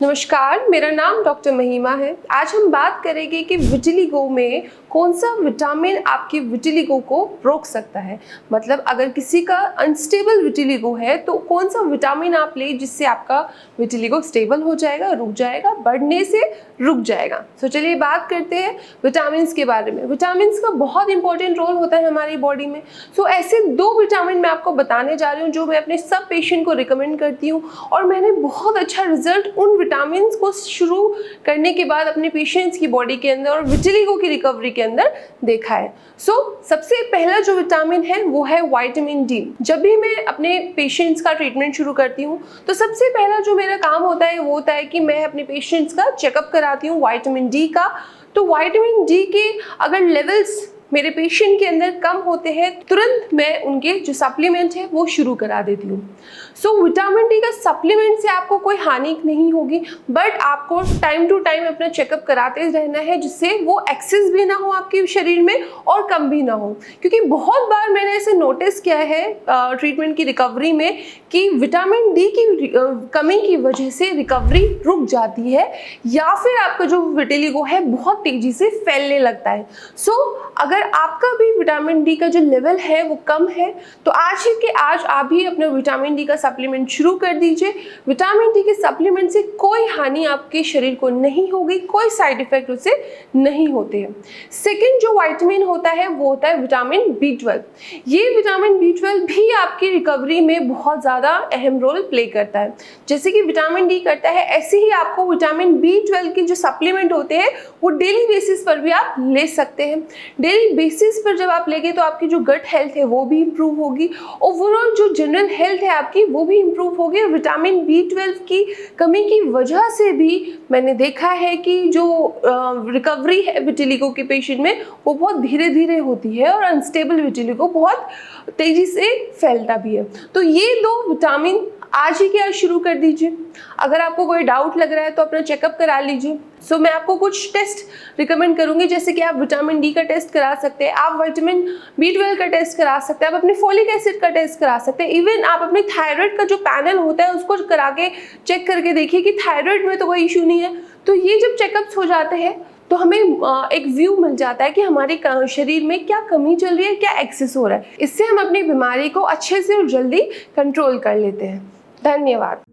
नमस्कार, मेरा नाम डॉक्टर महिमा है। आज हम बात करेंगे कि विटिलिगो में कौन सा विटामिन आपकी विटिलिगो को रोक सकता है। मतलब अगर किसी का अनस्टेबल विटिलिगो है तो कौन सा विटामिन आप लें जिससे आपका विटिलिगो स्टेबल हो जाएगा, रुक जाएगा, बढ़ने से रुक जाएगा। तो चलिए बात करते हैं विटामिन्स के बारे में। विटामिन्स का बहुत इंपॉर्टेंट रोल होता है हमारी बॉडी में। सो ऐसे 2 विटामिन मैं आपको बताने जा रही हूँ जो मैं अपने सब पेशेंट को रिकमेंड करती हूँ और मैंने बहुत अच्छा रिजल्ट उन विटामिन्स को शुरू करने के बाद अपने पेशेंट्स की बॉडी के अंदर और विटिलिगो की रिकवरी के अंदर देखा है। सबसे पहला जो विटामिन है वो है विटामिन डी। जब भी मैं अपने पेशेंट्स का ट्रीटमेंट शुरू करती हूँ तो सबसे पहला जो मेरा काम होता है वो होता है कि मैं अपने पेशेंट्स का चेकअप कराती हूँ विटामिन डी का। तो विटामिन डी के अगर लेवल्स मेरे पेशेंट के अंदर कम होते हैं तुरंत मैं उनके जो सप्लीमेंट है वो शुरू करा देती हूँ। विटामिन डी का सप्लीमेंट से आपको कोई हानि नहीं होगी, बट आपको टाइम टू टाइम अपना चेकअप कराते रहना है जिससे वो एक्सेस भी ना हो आपके शरीर में और कम भी ना हो। क्योंकि बहुत बार मैंने ऐसे नोटिस किया है ट्रीटमेंट की रिकवरी में कि विटामिन डी की कमी की वजह से रिकवरी रुक जाती है या फिर आपका जो विटिलिगो है बहुत तेजी से फैलने लगता है। अगर आपका भी विटामिन डी का जो लेवल है वो कम है तो आज ही के आज आप भी अपने विटामिन डी का सप्लीमेंट शुरू कर दीजिए। विटामिन डी के सप्लीमेंट से कोई हानि आपके शरीर को नहीं होगी, कोई साइड इफेक्ट उससे नहीं होते हैं। सेकेंड जो विटामिन होता है वो होता है विटामिन बी12। ये विटामिन बी12 भी आपकी रिकवरी में बहुत ज़्यादा अहम रोल प्ले करता है। जैसे कि विटामिन डी करता है ऐसे ही आपको विटामिन बी12 के जो सप्लीमेंट होते हैं वो डेली बेसिस पर भी आप ले सकते हैं। डेली बेसिस पर जब आप लेंगे तो आपकी जो गट हेल्थ है वो भी इम्प्रूव होगी, ओवरऑल जो जनरल हेल्थ है आपकी वो भी इम्प्रूव होगी। और विटामिन बी12 की कमी की वजह से भी मैंने देखा है कि जो रिकवरी है विटिलिगो के पेशेंट में वो बहुत धीरे धीरे होती है और अनस्टेबल विटिलिगो बहुत तेजी से फैलता भी है। तो ये 2 विटामिन आज ही के आज शुरू कर दीजिए। अगर आपको कोई डाउट लग रहा है तो अपना चेकअप करा लीजिए। मैं आपको कुछ टेस्ट रिकमेंड करूंगी, जैसे कि आप विटामिन डी का टेस्ट करा सकते हैं, आप विटामिन बी12 का टेस्ट करा सकते हैं, आप अपने फोलिक एसिड का टेस्ट करा सकते हैं, इवन आप अपने थायराइड का जो पैनल होता है उसको करा के चेक करके देखिए कि थायराइड में तो कोई इशू नहीं है। तो ये जब चेकअप्स हो जाते हैं तो हमें एक व्यू मिल जाता है कि हमारे शरीर में क्या कमी चल रही है, क्या एक्सेस हो रहा है। इससे हम अपनी बीमारी को अच्छे से और जल्दी कंट्रोल कर लेते हैं। धन्यवाद।